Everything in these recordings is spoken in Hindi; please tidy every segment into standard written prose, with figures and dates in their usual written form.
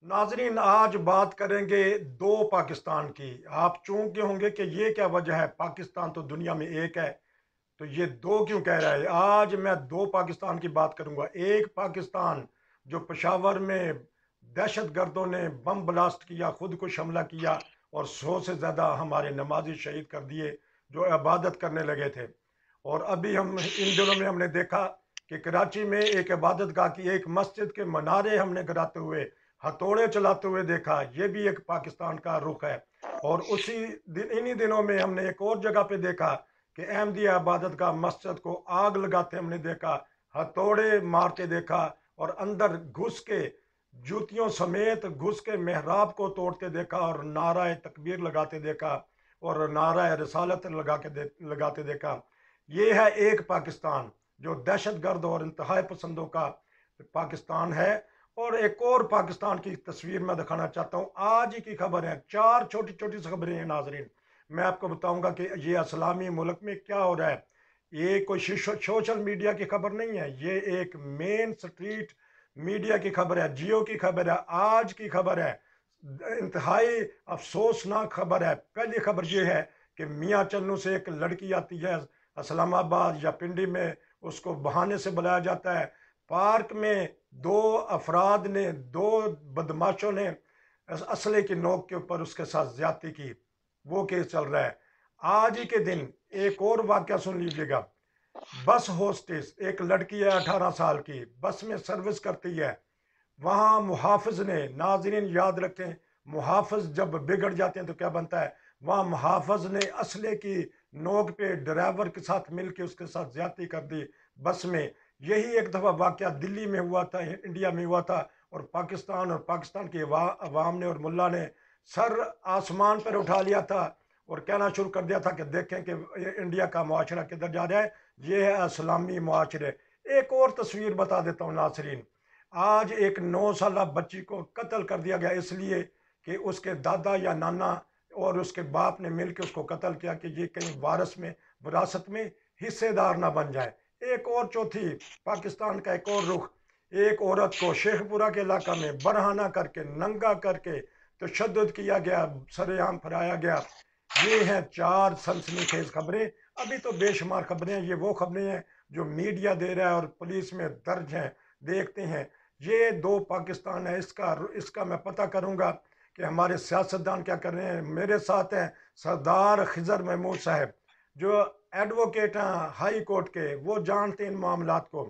नाजरीन, आज बात करेंगे दो पाकिस्तान की। आप चूंकि होंगे कि ये क्या वजह है, पाकिस्तान तो दुनिया में एक है, तो ये दो क्यों कह रहा है। आज मैं दो पाकिस्तान की बात करूंगा। एक पाकिस्तान जो पेशावर में दहशत गर्दों ने बम ब्लास्ट किया, खुद को हमला किया और 100 से ज़्यादा हमारे नमाजी शहीद कर दिए जो इबादत करने लगे थे। और अभी हम इन दिनों में हमने देखा कि कराची में एक इबादत गाह की, एक मस्जिद के मनारे हमने गिराते हुए, हथौड़े चलाते हुए देखा। ये भी एक पाकिस्तान का रुख है। और उसी दिन, इन्हीं दिनों में हमने एक और जगह पे देखा कि अहमदिया इबादत गाह मस्जिद को आग लगाते हमने देखा, हथौड़े मारते देखा और अंदर घुस के जूतियों समेत घुस के मेहराब को तोड़ते देखा और नारा तकबीर लगाते देखा और नारा रिसालत लगाते देखा। ये है एक पाकिस्तान जो दहशत गर्द और इंतहाई पसंदों का पाकिस्तान है। और एक और पाकिस्तान की तस्वीर मैं दिखाना चाहता हूँ। आज ही की खबर है, चार छोटी छोटी सी खबरें हैं नाजरीन। मैं आपको बताऊंगा कि ये इस्लामी मुल्क में क्या हो रहा है। ये कोई सोशल मीडिया की खबर नहीं है, ये एक मेन स्ट्रीट मीडिया की खबर है, जियो की खबर है, आज की खबर है। इंतहाई अफसोसनाक खबर है। पहली खबर ये है कि मियाँ चन्नू से एक लड़की आती है इस्लामाबाद या पिंडी में, उसको बहाने से बुलाया जाता है। पार्क में दो अफराद ने, दो बदमाशों ने असले की नोक के ऊपर उसके साथ ज्यादती की। वो केस चल रहा है। आज ही के दिन एक और वाक्य सुन लीजिएगा। बस होस्टेस एक लड़की है 18 साल की, बस में सर्विस करती है। वहाँ मुहाफिज ने, नाजरीन याद रखें, मुहाफिज जब बिगड़ जाते हैं तो क्या बनता है। वहाँ मुहाफिज ने असले की नोक पे ड्राइवर के साथ मिलकर उसके साथ ज्यादती कर दी बस में। यही एक दफ़ा वाक़या दिल्ली में हुआ था, इंडिया में हुआ था। और पाकिस्तान के अवाम ने और मुल्ला ने सर आसमान पर उठा लिया था और कहना शुरू कर दिया था कि देखें कि ये इंडिया का मुआशरा किधर जा रहा है, ये है इस्लामी मुआशरे। एक और तस्वीर बता देता हूँ नासरीन। आज एक 9 साल बच्ची को कत्ल कर दिया गया इसलिए कि उसके दादा या नाना और उसके बाप ने मिलकर उसको कत्ल किया कि ये कहीं वारस में, विरासत में हिस्सेदार ना बन जाए। एक और चौथी पाकिस्तान का एक और रुख, एक औरत को शेखपुरा के इलाका में बरहाना करके, नंगा करके तशद्दुद किया गया, सरेआम फराया गया। ये हैं चार सनसनीखेज खबरें। अभी तो बेशुमार खबरें हैं, ये वो खबरें हैं जो मीडिया दे रहा है और पुलिस में दर्ज हैं, देखते हैं। ये दो पाकिस्तान है, इसका इसका मैं पता करूंगा कि हमारे सियासतदान क्या कर रहे हैं। मेरे साथ हैं सरदार खिजर महमूद साहब, जो एडवोकेट हैं हाई कोर्ट के, वो जानते हैं इन मामलात को।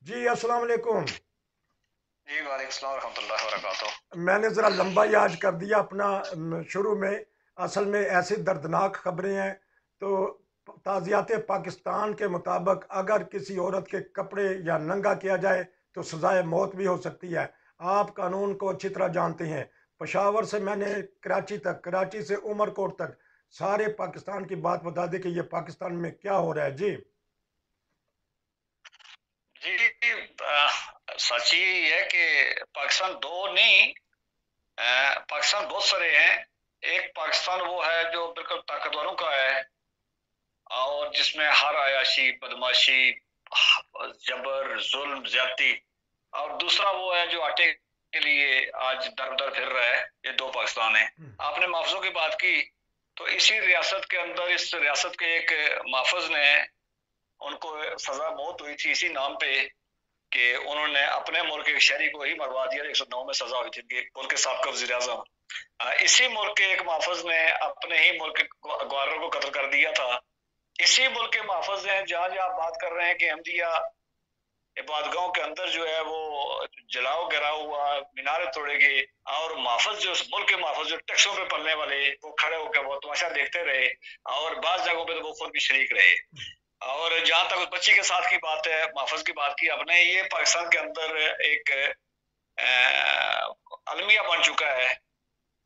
जी अस्सलाम वालेकुम। जी वालेकुम सलाम रहमतुल्लाहि व बरकातहू। मैंने ज़रा लंबा याज कर दिया अपना शुरू में। असल में ऐसी दर्दनाक खबरें हैं। तो ताज़ियात पाकिस्तान के मुताबिक अगर किसी औरत के कपड़े या नंगा किया जाए तो सजाए मौत भी हो सकती है। आप कानून को अच्छी तरह जानते हैं। पेशावर से मैंने कराची तक, कराची से उमरकोट तक सारे पाकिस्तान की बात बता दी कि ये पाकिस्तान में क्या हो रहा है। जी जी सच यही है कि पाकिस्तान दो नहीं, पाकिस्तान बहुत सारे हैं। एक पाकिस्तान वो है जो बिल्कुल ताकतवरों का है और जिसमें हर आयाशी, बदमाशी, जबर, जुल्म, ज्यादती। और दूसरा वो है जो आटे के लिए आज दर दर फिर रहा है। ये दो पाकिस्तान है। आपने मुआवजों की बात की, तो इसी रियासत के अंदर, इस रियासत के एक मुआफिज ने, उनको सजा मौत हुई थी इसी नाम पे कि उन्होंने अपने मुल्क के शहरी को ही मरवा दिया। 109 में सजा हुई थी मुल्क के साबका वजीर आजम। इसी मुल्क के एक मुहाफिज ने अपने ही मुल्क के गवर्नर को कत्ल कर दिया था। इसी मुल्क के मुहाफिज हैं जहां जहां आप बात कर रहे हैं कि अहमदिया इबादगाहों के अंदर जो है वो जलाओ गिराव हुआ, मीनारे तोड़े गए। और मुहाफिज जो उस मुल्क के मुहाफिज जो टैक्सों पे पलने वाले, वो खड़े होकर वो तमाशा देखते रहे और बाज जगहों पे तो वो खुद भी शरीक रहे। और जहां तक उस बच्ची के साथ की बात है, मुहाफिज की बात की आपने, ये पाकिस्तान के अंदर एक अलमिया बन चुका है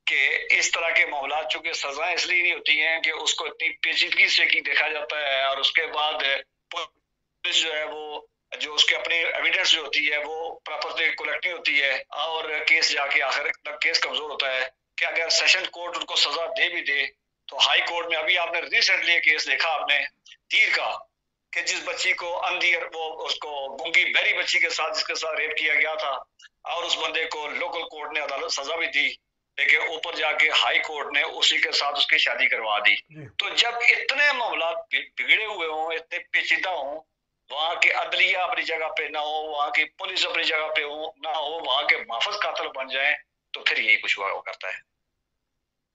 कि इस तरह के मामला, चूंकि सजाएं इसलिए नहीं होती हैं कि उसको इतनी पेचीदगी से की देखा जाता है और उसके बाद पुलिस जो है वो, जो उसके अपनी एविडेंस जो होती है वो प्रॉपर कलेक्ट नहीं होती है और केस जाके आखिर तक केस कमजोर होता है कि अगर सेशन कोर्ट उनको सजा दे भी दे तो हाई कोर्ट में, अभी आपने रिसेंटली केस देखा आपने तीर का, कि जिस बच्ची को अंधी वो उसको गूंगी बहरी बच्ची के साथ जिसके साथ रेप किया गया था, और उस बंदे को लोकल कोर्ट ने अदालत सजा भी दी, लेकिन ऊपर जाके हाई कोर्ट ने उसी के साथ उसकी शादी करवा दी। तो जब इतने मामला बिगड़े हुए हों, इतने पेचीदा हों, वहां की अदलिया अपनी जगह पे ना हो, वहां की पुलिस अपनी जगह पे हो ना हो, वहां के माफज कातिल बन जाएं, तो फिर यही कुछ हुआ करता है।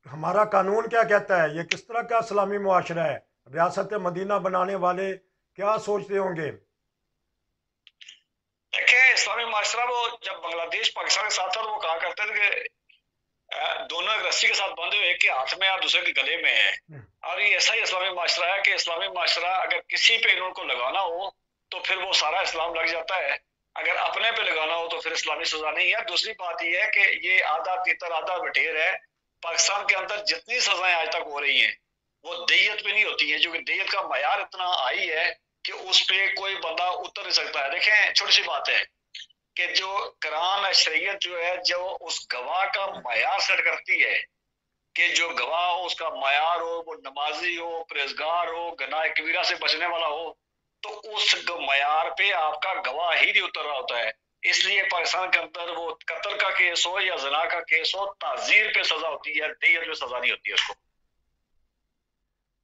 हमारा कानून क्या कहता है? ये किस तरह का इस्लामी मुआशरा है? रियासत मदीना बनाने वाले क्या सोचते होंगे? देखिए, इस्लामी माशरा वो जब बांग्लादेश पाकिस्तान के साथ था तो वो कहा करते थे कि दोनों एक रस्सी के साथ बंधे हुए, एक के हाथ में और दूसरे के गले में है। और ये ऐसा ही इस्लामी माशरा है कि इस्लामी माशरा अगर किसी पे इनको लगाना हो तो फिर वो सारा इस्लाम लग जाता है, अगर अपने पे लगाना हो तो फिर इस्लामी सजा नहीं है। दूसरी बात यह है कि ये आधा तीतर आधा बटेर है। पाकिस्तान के अंदर जितनी सजाएं आज तक हो रही हैं वो दैयत पे नहीं होती है, क्योंकि दैयत का मयार इतना हाई है कि उस पे कोई बंदा उतर नहीं सकता है। देखें, छोटी सी बात है कि जो कुरान शरीयत जो है, जो उस गवाह का मयार सेट करती है कि जो गवाह हो उसका मयार हो, वो नमाजी हो, परहेजगार हो, गनाह कबीरा से बचने वाला हो, तो उस मयार पे आपका गवाह ही नहीं उतर रहा होता है। इसलिए पाकिस्तान के अंदर वो कत्ल का केस हो या जना का केस हो, ताजीर पे सजा होती है, दैयत पे सजा नहीं होती है उसको।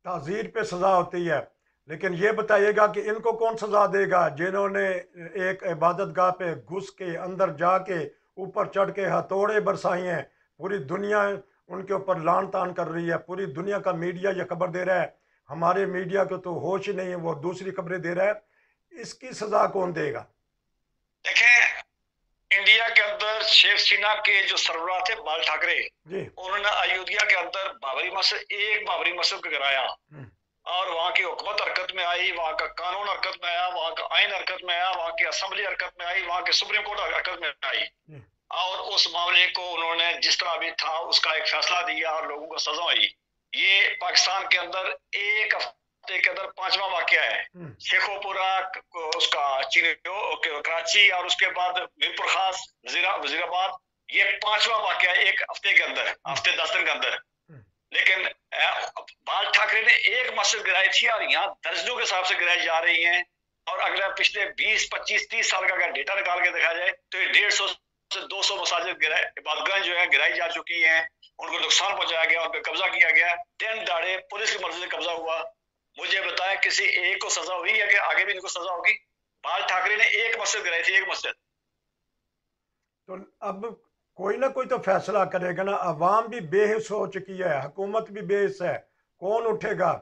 ताज़ीर पे सज़ा होती है। लेकिन ये बताइएगा कि इनको कौन सज़ा देगा जिन्होंने एक इबादत गाह पे घुस के अंदर जाके ऊपर चढ़ के हथौड़े बरसाए हैं? पूरी दुनिया उनके ऊपर लान तान कर रही है, पूरी दुनिया का मीडिया ये खबर दे रहा है। हमारे मीडिया को तो होश ही नहीं है, वो दूसरी खबरें दे रहा है। इसकी सज़ा कौन देगा? देखें, इंडिया के अंदर शिवसेना के जो सरबराह थे बाल ठाकरे, उन्होंने अयोध्या के अंदर बाबरी मस्जिद को गिराया, और वहां की हुकूमत हरकत में आई, वहां का कानून हरकत में आया, वहां का आइन हरकत में आया, वहां की असेंबली हरकत में आई, वहां के सुप्रीम कोर्ट हरकत में आई, और उस मामले को उन्होंने जिस तरह भी था उसका एक फैसला दिया और लोगों को सजा आई। ये पाकिस्तान के अंदर एक हफ्ते के अंदर पांचवा वाकया है। शेखोपुरा, उसका कराची, और उसके बाद मीरपुर खास, वजीराबाद, ये पांचवा वाकया एक हफ्ते के अंदर, हफ्ते 10 दिन के अंदर। लेकिन बाल ठाकरे ने एक मस्जिद गिराई थी और यहाँ दर्जनों के हिसाब से गिराई जा रही हैं। और अगले पिछले 20, 25, 30 साल का अगर डेटा निकाल के देखा जाए तो ये 150 से 200 मसाजिद इबादतगाहें जो है गिराई जा चुकी हैं, उनको नुकसान पहुंचाया गया, उन पर कब्जा किया गया, दिन दाड़े पुलिस की मर्जी से कब्जा हुआ। मुझे बताया किसी एक को सजा हुई है कि आगे भी इनको सजा होगी? बाल ठाकरे ने एक मस्जिद गिराई थी, एक मस्जिद। तो अब कोई ना कोई तो फैसला करेगा ना। अवाम भी बेहिस हो चुकी है, हुकूमत भी बेहिस है, कौन उठेगा?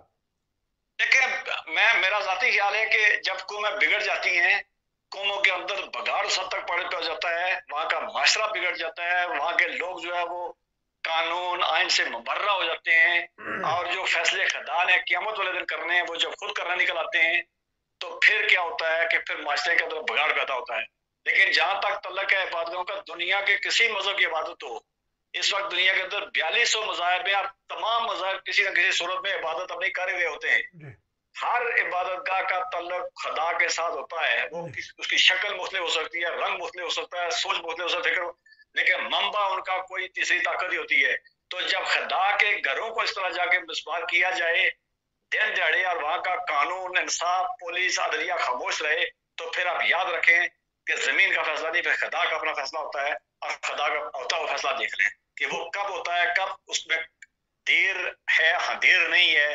देखिए, मेरा जाती ख्याल है कि जब कौमें बिगड़ जाती हैं, कौमों के अंदर बगाड़ सब तक पड़ जाता है, वहां का माशरा बिगड़ जाता है, वहां के लोग जो है वो कानून आइन से मुबर्रा हो जाते हैं, और जो फैसले खदान है क़यामत वाले दिन करने हैं वो जब खुद करने निकल आते हैं, तो फिर क्या होता है कि फिर माशरे के अंदर बगाड़ पैदा होता है। लेकिन जहां तक तल्लक है इबादतों का, दुनिया के किसी मजहब की इबादत हो, इस वक्त दुनिया के अंदर 4200 मज़ाहिब हैं, और तमाम मज़ाहिब किसी न किसी सूरत में इबादत अपनी कर रहे होते हैं। हर इबादतगाह का तल्लुक खुदा के साथ होता है। वो उसकी शक्ल मुख्तलिफ हो सकती है, रंग मुख्तलिफ हो सकता है, सोच मुख्तलिफ हो सकती है, लेकिन मंबा उनका कोई तीसरी ताकत ही होती है। तो जब खुदा के घरों को इस तरह जाके मिसबार किया जाए दिन दिहाड़े, और वहां का कानून, इंसाफ, पुलिस, अदलिया खामोश रहे, तो फिर आप याद रखें कि जमीन का फैसला नहीं, फिर खुदा का अपना फैसला होता है, और खुदा का होता हुआ फैसला देख लें कि वो कब होता है, कब उसमें देर है, हाँ देर नहीं है,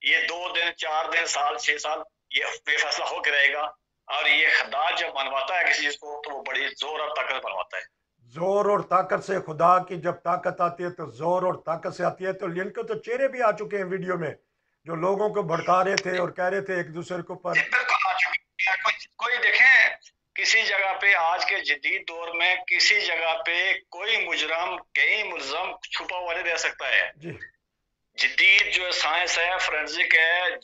ये 2 दिन, 4 दिन, साल, 6 साल, ये फैसला होकर रहेगा। और ये खुदा जब मनवाता है किसी चीज को तो वो बड़ी जोर और ताकत बनवाता है। जोर और ताकत से, खुदा की जब ताकत आती है तो जोर और ताकत से आती है। तो इनके तो चेहरे भी आ चुके हैं वीडियो में, जो लोगों को भड़का रहे थे और कह रहे थे एक दूसरे के ऊपर। बिल्कुल आ चुके हैं। कोई देखें, किसी जगह पे आज के जदीद दौर में किसी जगह पे कोई मुजरम, कई मुलजम छुपा हुआ नहीं रह सकता है। जी, जदीद जो साइंस है, फोरेंसिक है,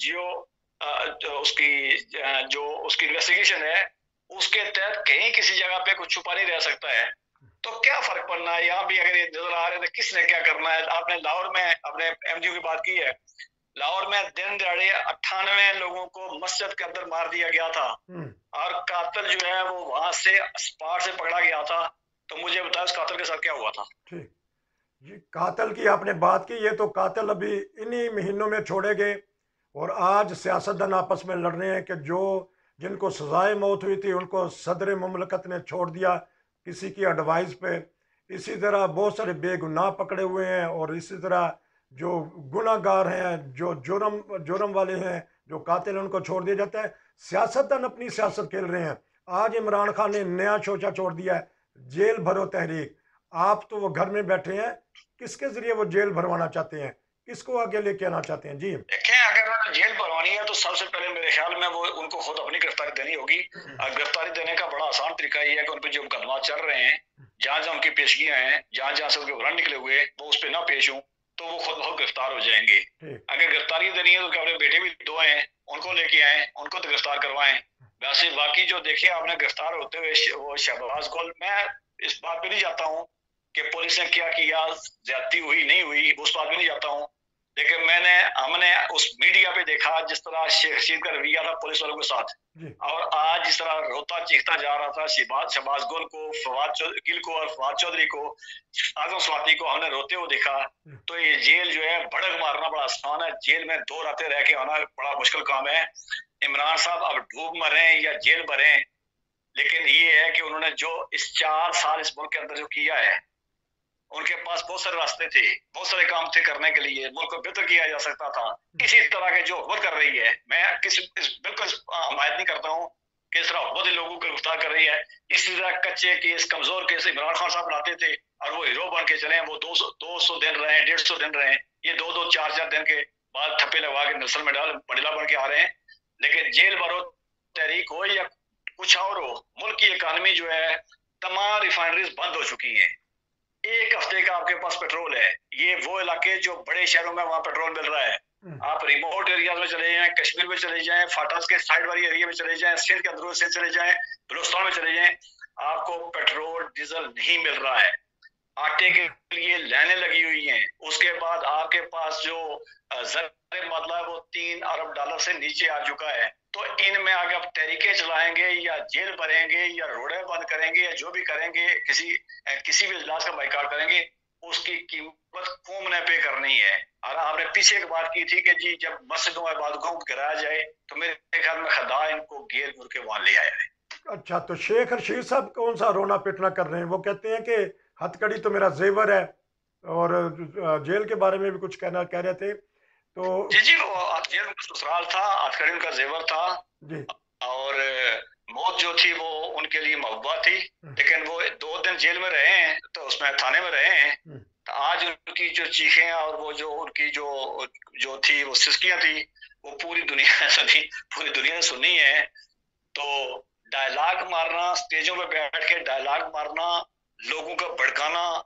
उसकी इन्वेस्टिगेशन है, उसके तहत कहीं किसी जगह पे कुछ छुपा नहीं रह सकता है। तो क्या फर्क पड़ना है? यहाँ भी अगर ये नजर आ रहे थे किसने क्या करना है। आपने लाहौर में अपने एमजीओ की बात की है, लाहौर में दिन दिहाड़े 98 लोगों को मस्जिद के अंदर मार दिया गया था, और कातिल जो है वो वहां से स्पॉट से पकड़ा गया था। तो मुझे बताया उस कातिल के साथ क्या हुआ था। ठीक। ये कातिल की आपने बात की, ये तो कातिल अभी इन्हीं महीनों में छोड़े गए और आज सियासतदान आपस में लड़ रहे हैं कि जो जिनको सजाए मौत हुई थी उनको सदर मुमलकत ने छोड़ दिया किसी की एडवाइस पे। इसी तरह बहुत सारे बेगुनाह पकड़े हुए हैं, और इसी तरह जो गुनाहगार हैं, जो जुर्म जुर्म वाले हैं, जो कातिल हैं, उनको छोड़ दिया जाता है। सियासतदान अपनी सियासत खेल रहे हैं। आज इमरान खान ने नया शोचा छोड़ दिया है, जेल भरो तहरीक। आप तो वो घर में बैठे हैं, किसके जरिए वो जेल भरवाना चाहते हैं, किसको आगे लेके आना चाहते हैं? जी। देखें, अगर उन्होंने जेल भरवानी है तो सबसे पहले मेरे ख्याल में वो उनको खुद अपनी गिरफ्तारी देनी होगी। और गिरफ्तारी देने का बड़ा आसान तरीका ये है कि उन पर जो मुकदमा चल रहे हैं, जहां जहां उनकी पेशगियां हैं, जहां जहां से उनके वारंट निकले हुए, वो उस पर ना पेश हों तो वो खुद बहुत गिरफ्तार हो जाएंगे। ठीक। अगर गिरफ्तारी देनी है तो अपने बेटे भी 2 हैं, उनको लेके आए, उनको तो गिरफ्तार करवाएं। वैसे बाकी जो देखिए आपने गिरफ्तार होते हुए वो शहबाज गुल, मैं इस बात पे नहीं जाता हूँ कि पुलिस ने क्या किया, ज्यादती हुई नहीं हुई, उस बात पे नहीं जाता हूँ। लेकिन हमने उस मीडिया पे देखा जिस तरह शेख रशीद का रवैया था पुलिस वालों के साथ, जी। और आज जिस तरह रोता चीखता जा रहा था शहबाज गुल को, गिल को और फवाद चौधरी को, आजम स्वाति को हमने रोते हुए देखा। तो ये जेल जो है भड़क मारना बड़ा आसान है, जेल में 2 रातें रह के आना बड़ा मुश्किल काम है। इमरान साहब अब डूब मरे या जेल भरे, लेकिन ये है कि उन्होंने जो इस 4 साल इस मुल्क के अंदर जो किया है, उनके पास बहुत सारे रास्ते थे, बहुत सारे काम थे करने के लिए, मुल्क को बेहतर किया जा सकता था। इसी तरह के जो हुकूमत कर रही है, मैं बिल्कुल हमायत नहीं करता हूँ कि इस तरह हुकूमत लोगों को गिरफ्तार कर रही है। इसी तरह कच्चे केस, कमजोर केस इमरान खान साहब लाते थे और वो हीरो बन के चले, वो 200 दिन रहे, 150 दिन रहे, ये 2-2, 4-4 दिन के बाद थप्पे लगवा के नस्ल में मंडला बन के आ रहे हैं। लेकिन जेल भरो तहरीक हो या कुछ और हो, मुल्क की इकानमी जो है, तमाम रिफाइनरीज बंद हो चुकी हैं। 1 हफ्ते का आपके पास पेट्रोल है। ये वो इलाके जो बड़े शहरों में वहां पेट्रोल मिल रहा है। आप रिमोट एरियाज में चले जाएं, कश्मीर में चले जाएं, फाटस के साइड वाली एरिया में चले जाएं, सिंध के अंदर से चले जाएं, बलूचिस्तान में चले जाएं, आपको पेट्रोल डीजल नहीं मिल रहा है। आटे के लिए लाइनें लगी हुई हैं। उसके बाद आपके पास जो ज़र मतलब वो $3 अरब से नीचे आ चुका है। तो इनमें आगे आप तहरीकें चलाएंगे या जेल भरेंगे या रोडें बंद करेंगे या जो भी करेंगे, किसी भी इजलास का बाइकाट करेंगे, उसकी कीमत कौम ने पे करनी है। और आपने पीछे एक बात की थी कि जी जब मस्जिदों में इबादतों को गिराया जाए तो मेरे ख्याल में खुदा इनको घेर घूर के वहां ले आया है। अच्छा, तो शेख रशीद साहब कौन सा रोना पिटना कर रहे हैं? वो कहते हैं कि हथकड़ी तो मेरा जेवर है, और जेल के बारे में भी कुछ कह रहे थे तो। जी जी, वो जेल में ससुराल था, हथकड़ी उनका जेवर था, जी। और मौत जो थी वो उनके लिए महबूबा थी। लेकिन वो 2 दिन जेल में रहे हैं, तो उसमें थाने में रहे हैं। तो आज उनकी जो चीखें और वो जो उनकी जो थी वो सिसकियां थी, वो पूरी दुनिया ने सुनी है। तो डायलॉग मारना, स्टेजों पे बैठ के डायलॉग मारना, लोगों को भड़काना,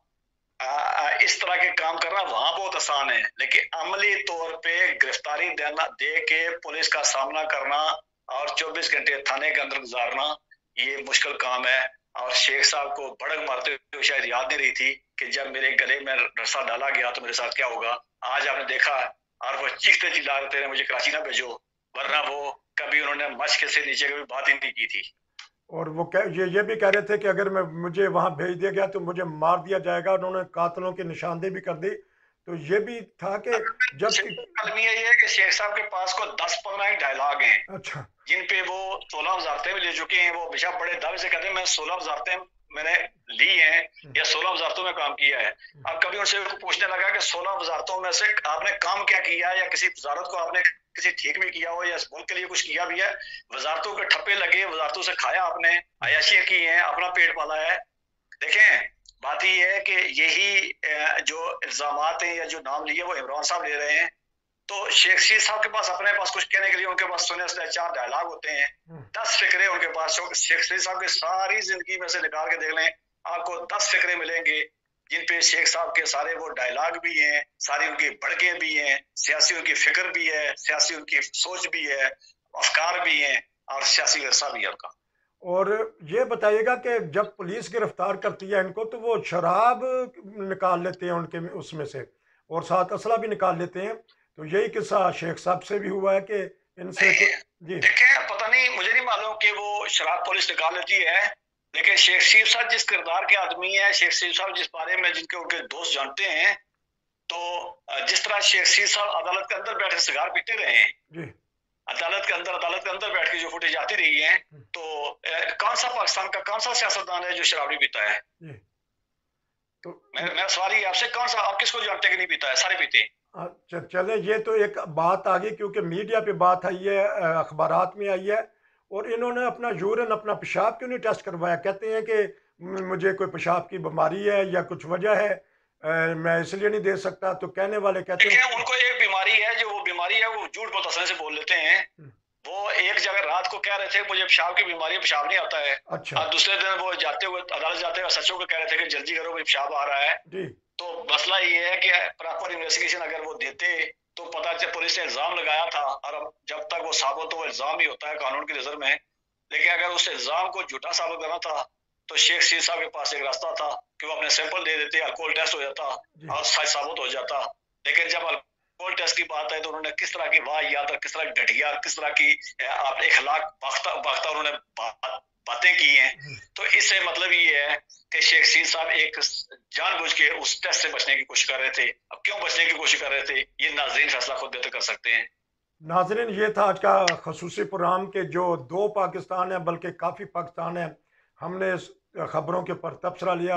इस तरह के काम करना वहां बहुत आसान है, लेकिन अमली तौर पे गिरफ्तारी दे के पुलिस का सामना करना और 24 घंटे थाने के अंदर गुजारना, ये मुश्किल काम है। और शेख साहब को भड़क मारते हुए शायद याद नहीं रही थी कि जब मेरे गले में रस्सा डाला गया तो मेरे साथ क्या होगा। आज आपने देखा, और वो चीखते चिल्ला रहे थे मुझे कराची ना भेजो, वरना वो कभी उन्होंने मश्क से नीचे कभी बात ही नहीं की थी। और वो ये भी कह रहे थे कि अगर मुझे वहां भेज दिया गया तो मुझे मार दिया जाएगा। उन्होंने कातलों की निशानदेही भी कर दी। तो ये भी था कि जब कलमी ये है कि शेख साहब के पास को 10-15 डायलॉग हैं, अच्छा, जिन पे वो 16 वजारतें भी ले चुके हैं। वो हमेशा बड़े दावे से कहते हैं मैं 16 वजारतें मैंने ली हैं या 16 वजारतों में काम किया है। अब कभी उनसे पूछने लगा कि 16 वजारतों में से आपने काम क्या किया, या किसी वजारत को आपने किसी ठीक भी किया हो या इस मुल्क के लिए कुछ किया भी है? वजारतों के ठप्पे लगे, वजारतों से खाया आपने, अयाशियां की हैं, अपना पेट पाला है। देखें, बात ये है कि यही जो इल्जामात हैं या जो नाम लिए वो इमरान साहब ले रहे हैं। तो शेख रशीद साहब के पास अपने पास कुछ कहने के लिए उनके पास सुने सुने 4 डायलॉग होते हैं, 10 फिक्रे उनके पास। शेख रशीद साहब की सारी जिंदगी में से निकाल के देख लें, आपको 10 फिक्रे मिलेंगे जिन पे शेख साहब के सारे वो डायलॉग भी हैं, सारी उनकी भड़कें भी हैं, सियासी उनकी फिक्र भी है, सियासी उनकी सोच भी है, अफकार भी हैं, और सियासी विरसा भी है उनका। और ये बताइएगा कि जब पुलिस गिरफ्तार करती है इनको तो वो शराब निकाल लेते हैं उनके उसमें से, और साथ असला भी निकाल लेते हैं। तो यही किस्सा शेख साहब से भी हुआ है कि इनसे जी। देखें, पता नहीं, मुझे नहीं मालूम कि वो शराब पुलिस निकाल लेती है, लेकिन शेख रशीद साहब जिस किरदार के आदमी है, शेख रशीद साहब जिस बारे में जिनके उनके दोस्त जानते हैं, तो जिस तरह शेख रशीद साहब अदालत के अंदर बैठ के सिगार पीते रहे हैं, जी। अदालत के अंदर बैठ के जो फुटेज आती रही है, तो कौन सा पाकिस्तान का कौन सा सियासतदान है जो शराब नहीं पीता है? जी। तो मेरा सवाल ये आपसे, कौन सा, आप किसको जानते हैं कि नहीं पीता है? सारे पीते हैं। चले, ये तो एक बात आ गई क्योंकि मीडिया पे बात आई है, अखबारात में आई है। और इन्होंने अपना यूरिन, अपना पेशाब क्यों नहीं टेस्ट करवाया? कहते हैं कि मुझे कोई पेशाब की बीमारी है या कुछ वजह है, मैं इसलिए नहीं दे सकता। तो कहने वाले कहते देखिए, हैं उनको एक बीमारी है, जो वो बीमारी है वो झूठ बहुत आसानी से बोल लेते हैं। वो एक जगह रात को कह रहे थे मुझे पेशाब की बीमारी है, पेशाब नहीं आता है। अच्छा। और दूसरे दिन वो जाते हुए अदालत जाते हुए सचो को कह रहे थे कि जल्दी करो भाई पेशाब आ रहा है। जी। तो मसला ये है कि प्रॉपर इन्वेस्टिगेशन अगर वो देते तो पता चले पुलिस ने इल्जाम लगाया था, और अब जब तक वो साबित हो, वो इल्जाम ही होता है कानून की नजर में। लेकिन अगर उस इल्जाम को झूठा साबित करना था तो शेख रशीद साहब के पास एक रास्ता था कि वो अपने सैंपल दे देते, अल्कोहल टेस्ट हो जाता और सच साबित हो जाता। लेकिन जब अल्कोहल टेस्ट की बात है तो उन्होंने किस तरह की वाहियात और किस तरह की घटिया, किस तरह की आप इखलाक बाख्ता उन्होंने बातें की हैं। तो इससे मतलब ये है कि शेख रशीद साहब एक जानबूझ के उस टेस्ट से बचने की कोशिश कर रहे थे। अब क्यों बचने की कोशिश कर रहे थे, ये नाज़रीन फैसला खुद बेहतर कर सकते हैं। नाज़रीन, ये था आज का खसूसी प्रोग्राम के जो दो पाकिस्तान है, बल्कि काफ़ी पाकिस्तान है। हमने इस खबरों के ऊपर तबसरा लिया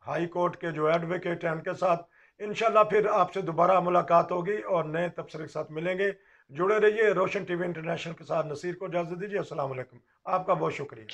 हाई कोर्ट के जो एडवोकेट हैं उनके साथ। इंशाल्लाह फिर आपसे दोबारा मुलाकात होगी और नए तबसरे के साथ मिलेंगे। जुड़े रहिए रोशन टीवी इंटरनेशनल के साथ। नसीर को इजाज़त दीजिए। अस्सलाम वालेकुम। आपका बहुत शुक्रिया।